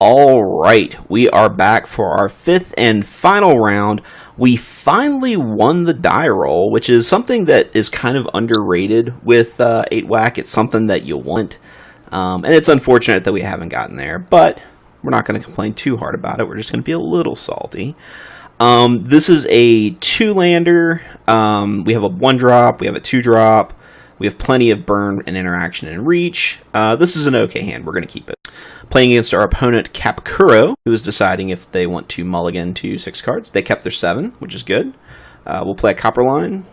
All right, we are back for our fifth and final round. We finally won the die roll, which is something that is kind of underrated with 8-Whack. It's something that you want, and it's unfortunate that we haven't gotten there, but we're not going to complain too hard about it. We're just going to be a little salty. This is a 2-lander. We have a 1-drop, we have a 2-drop. We have plenty of burn and interaction and reach. This is an okay hand. We're going to keep it. Playing against our opponent, Capkuro, who is deciding if they want to mulligan to 6 cards. They kept their 7, which is good. We'll play a Copperline.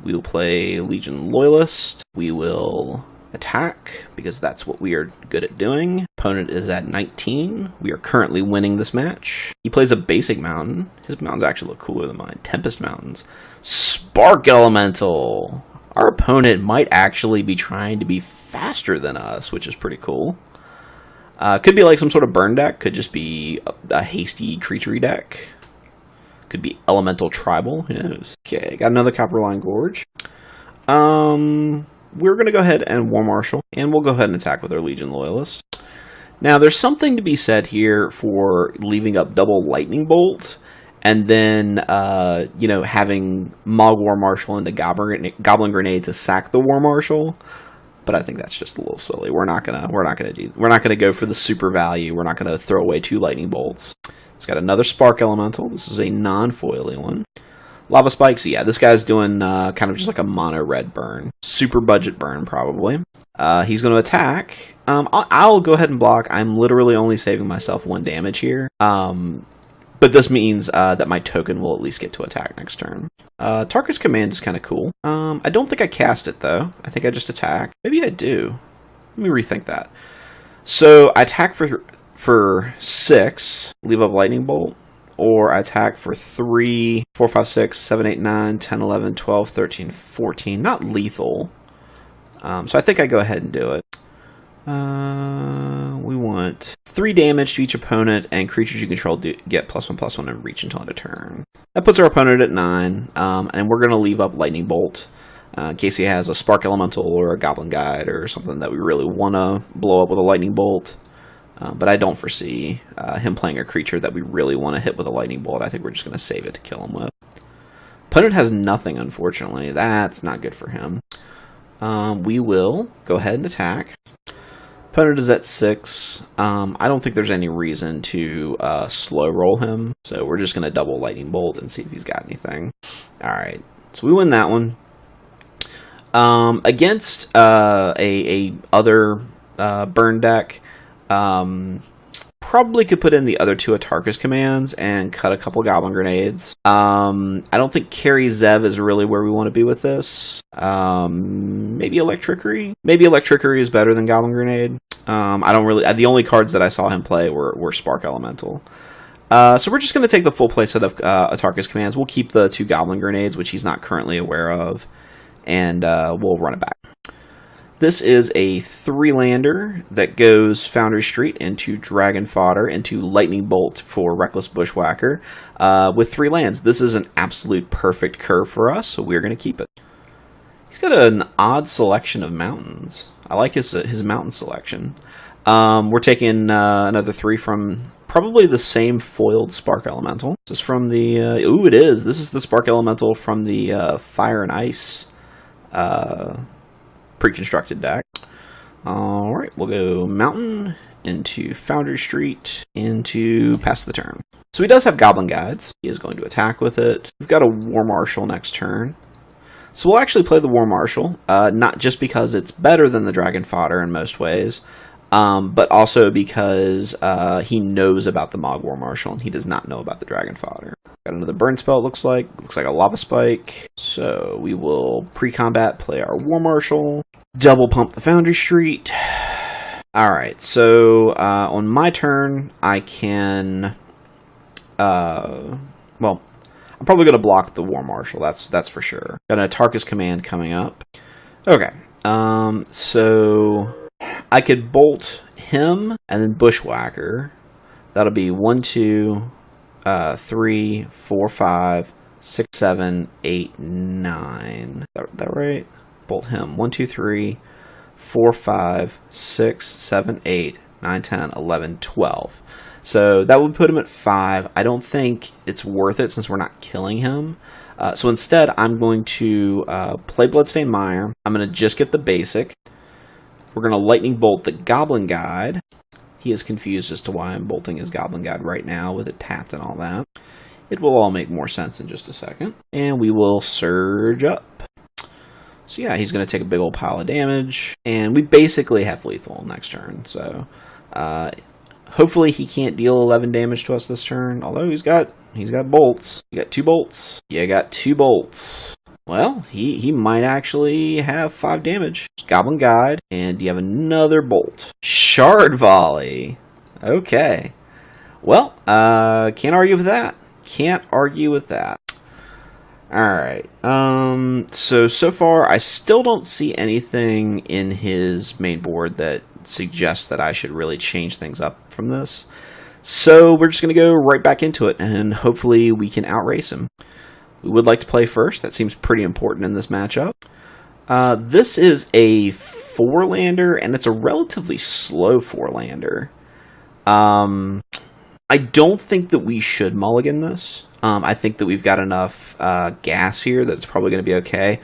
We will play Legion Loyalist. We will attack, because that's what we are good at doing. Opponent is at 19. We are currently winning this match. He plays a basic mountain. His mountains actually look cooler than mine. Tempest Mountains. Spark Elemental. Our opponent might actually be trying to be faster than us, which is pretty cool. Could be like some sort of burn deck. Could just be a hasty creature deck. Could be elemental tribal. Who knows? Okay, got another Copperline Gorge. We're going to go ahead and War Marshal, and we'll go ahead and attack with our Legion Loyalist. Now, there's something to be said here for leaving up double Lightning Bolt, and then, having Mog War Marshal into Goblin Grenade to sack the War Marshal. But I think that's just a little silly. We're not gonna go for the super value. We're not gonna throw away 2 Lightning Bolts. It's got another Spark Elemental. This is a non-foily one. Lava Spikes. Yeah, this guy's doing kind of just like a mono red burn, super budget burn probably. He's going to attack. I'll go ahead and block. I'm literally only saving myself 1 damage here. But this means that my token will at least get to attack next turn. Tarkus Command is kind of cool. I don't think I cast it, though. I think I just attack. Maybe I do. Let me rethink that. So, I attack for 6, leave up Lightning Bolt. Or I attack for 3, 4, 5, 6, 7, 8, 9, 10, 11, 12, 13, 14. Not lethal. So I think I go ahead and do it. We want 3 damage to each opponent, and creatures you control get +1/+1 and reach until end of turn. That puts our opponent at 9, and we're going to leave up Lightning Bolt in case he has a Spark Elemental or a Goblin Guide or something that we really want to blow up with a Lightning Bolt. But I don't foresee him playing a creature that we really want to hit with a Lightning Bolt. I think we're just going to save it to kill him with. Opponent has nothing, unfortunately. That's not good for him. We will go ahead and attack. Opponent is at 6. I don't think there's any reason to slow roll him, so we're just going to double Lightning Bolt and see if he's got anything. Alright, so we win that one. Against a other burn deck, probably could put in the other 2 Atarkus commands and cut a couple Goblin Grenades. I don't think Carry Zev is really where we want to be with this. Maybe Electrickery? Maybe Electrickery is better than Goblin Grenade. The only cards that I saw him play were Spark Elemental. So we're just going to take the full playset of Atarkus commands. We'll keep the 2 Goblin Grenades, which he's not currently aware of, and we'll run it back. This is a 3-lander that goes Foundry Street into Dragon Fodder into Lightning Bolt for Reckless Bushwhacker with 3 lands. This is an absolute perfect curve for us, so we're going to keep it. He's got an odd selection of mountains. I like his mountain selection. We're taking another 3 from probably the same foiled Spark Elemental. This is from the... it is. This is the Spark Elemental from the Fire and Ice pre-constructed deck. Alright, we'll go Mountain into Foundry Street into Pass the Turn. So he does have Goblin Guides. He is going to attack with it. We've got a War Marshal next turn. So we'll actually play the War Marshal, not just because it's better than the Dragon Fodder in most ways, but also because he knows about the Mog War Marshal and he does not know about the Dragon Fodder. Got another burn spell, it looks like a Lava Spike. So we will pre-combat play our War Marshal, double pump the Foundry Street. Alright, so on my turn, I can, well, I'm probably going to block the War Marshal, that's for sure. Got an Atarkus command coming up. Okay, so I could bolt him and then Bushwhacker. That'll be 1, 2, 3, 4, 5, 6, 7, 8, 9. Is that right? Bolt him. 1, 2, 3, 4, 5, 6, 7, 8, 9, 10, 11, 12. So that would put him at 5. I don't think it's worth it since we're not killing him. So instead, I'm going to play Bloodstained Mire. I'm going to just get the basic. We're going to Lightning Bolt the Goblin Guide. He is confused as to why I'm bolting his Goblin Guide right now with it tapped and all that. It will all make more sense in just a second. And we will Surge up. So yeah, he's going to take a big old pile of damage. And we basically have lethal next turn. So hopefully he can't deal 11 damage to us this turn. Although he's got bolts. You got 2 bolts. Yeah, got 2 bolts. Well, he might actually have 5 damage. Goblin Guide. And you have another bolt. Shard Volley. Okay. Well, can't argue with that. Can't argue with that. Alright. So far, I still don't see anything in his main board that suggests that I should really change things up from this. So we're just going to go right back into it, and hopefully we can outrace him. We would like to play first. That seems pretty important in this matchup. This is a 4-lander, and it's a relatively slow 4-lander. I don't think that we should mulligan this. I think that we've got enough gas here that it's probably going to be okay.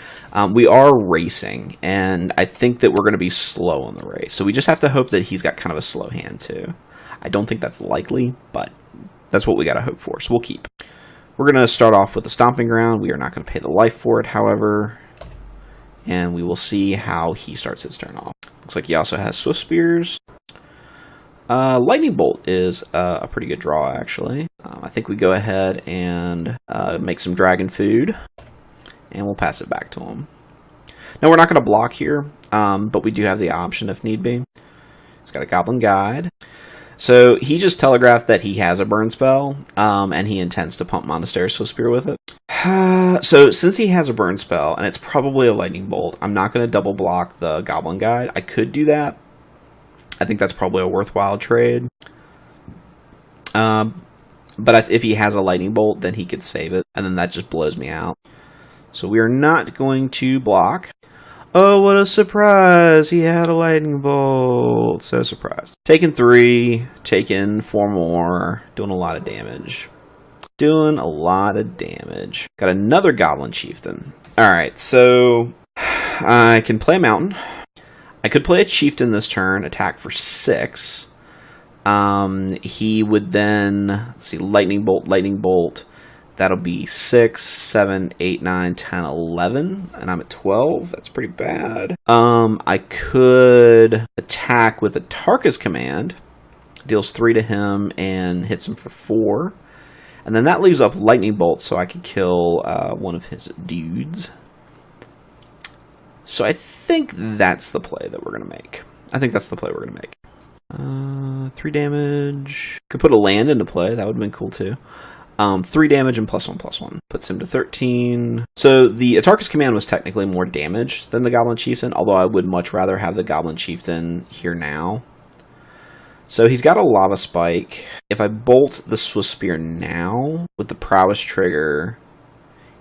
We are racing, and I think that we're going to be slow on the race. So we just have to hope that he's got kind of a slow hand, too. I don't think that's likely, but that's what we got to hope for. So we'll keep. We're going to start off with the Stomping Ground. We are not going to pay the life for it, however. And we will see how he starts his turn off. Looks like he also has Swift Spears. Lightning Bolt is a pretty good draw, actually. I think we go ahead and make some Dragon Food, and we'll pass it back to him. Now, we're not going to block here, but we do have the option if need be. He's got a Goblin Guide. So he just telegraphed that he has a burn spell, and he intends to pump Monastery Swift Spear with it. So since he has a burn spell, and it's probably a Lightning Bolt, I'm not going to double block the Goblin Guide. I could do that. I think that's probably a worthwhile trade. But if he has a Lightning Bolt, then he could save it, and then that just blows me out. So we are not going to block. Oh, what a surprise! He had a Lightning Bolt. So surprised. Taking 3, taking 4 more, doing a lot of damage. Doing a lot of damage. Got another Goblin Chieftain. Alright, so I can play a Mountain. I could play a Chieftain this turn, attack for 6. He would then, let's see, Lightning Bolt. That'll be 6, 7, 8, 9, 10, 11, and I'm at 12. That's pretty bad. I could attack with a Tarkus Command. Deals 3 to him and hits him for 4. And then that leaves up Lightning Bolt, so I could kill one of his dudes. So I think that's the play that we're going to make. 3 damage. Could put a land into play. That would have been cool, too. 3 damage and +1/+1. Puts him to 13. So the Atarkus Command was technically more damage than the Goblin Chieftain, although I would much rather have the Goblin Chieftain here now. So he's got a Lava Spike. If I bolt the Swift Spear now, with the Prowess trigger,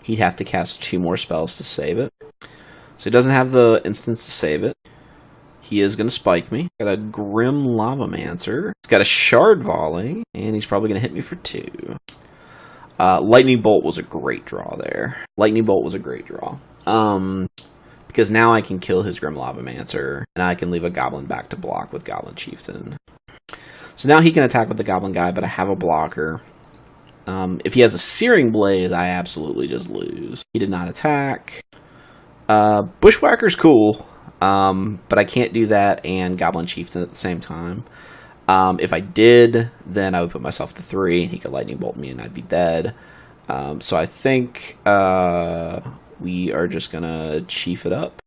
he'd have to cast 2 more spells to save it. So he doesn't have the instance to save it. He is going to spike me. Got a Grim Lavamancer. He's got a Shard Volley, and he's probably going to hit me for 2. Lightning Bolt was a great draw there. Because now I can kill his Grim Lavamancer, and I can leave a Goblin back to block with Goblin Chieftain. So now he can attack with the Goblin Guy, but I have a blocker. If he has a Searing Blaze, I absolutely just lose. He did not attack. Bushwhacker's cool, but I can't do that and Goblin Chieftain at the same time. If I did, then I would put myself to 3, and he could Lightning Bolt me, and I'd be dead. So I think we are just going to Chief it up.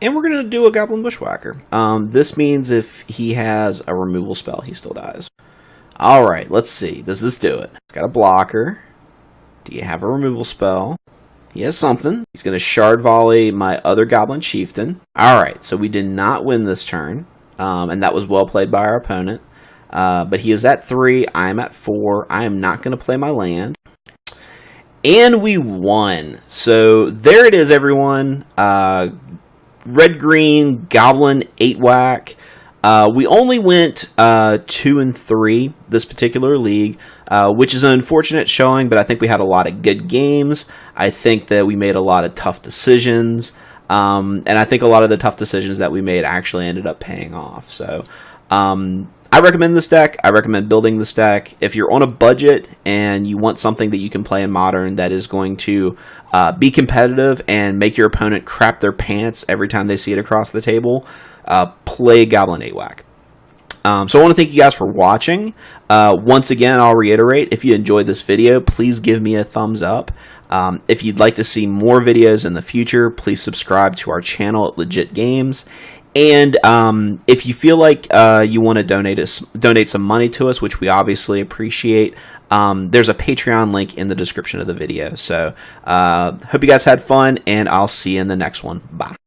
And we're going to do a Goblin Bushwhacker. This means if he has a removal spell, he still dies. Alright, let's see. Does this do it? It's got a blocker. Do you have a removal spell? He has something. He's going to Shard Volley my other Goblin Chieftain. Alright, so we did not win this turn. And that was well played by our opponent. But he is at 3. I am at 4. I am not going to play my land. And we won. So there it is, everyone. Red-green Goblin 8-whack. We only went 2-3 this particular league, which is an unfortunate showing, but I think we had a lot of good games. I think that we made a lot of tough decisions, and I think a lot of the tough decisions that we made actually ended up paying off. So I recommend this deck. I recommend building this deck. If you're on a budget and you want something that you can play in Modern that is going to be competitive and make your opponent crap their pants every time they see it across the table, play Goblin 8-Whack. So I want to thank you guys for watching. Once again, I'll reiterate, if you enjoyed this video, please give me a thumbs up. If you'd like to see more videos in the future, please subscribe to our channel at Legit Games. And if you feel like you want to donate some money to us, which we obviously appreciate, there's a Patreon link in the description of the video. So hope you guys had fun, and I'll see you in the next one. Bye.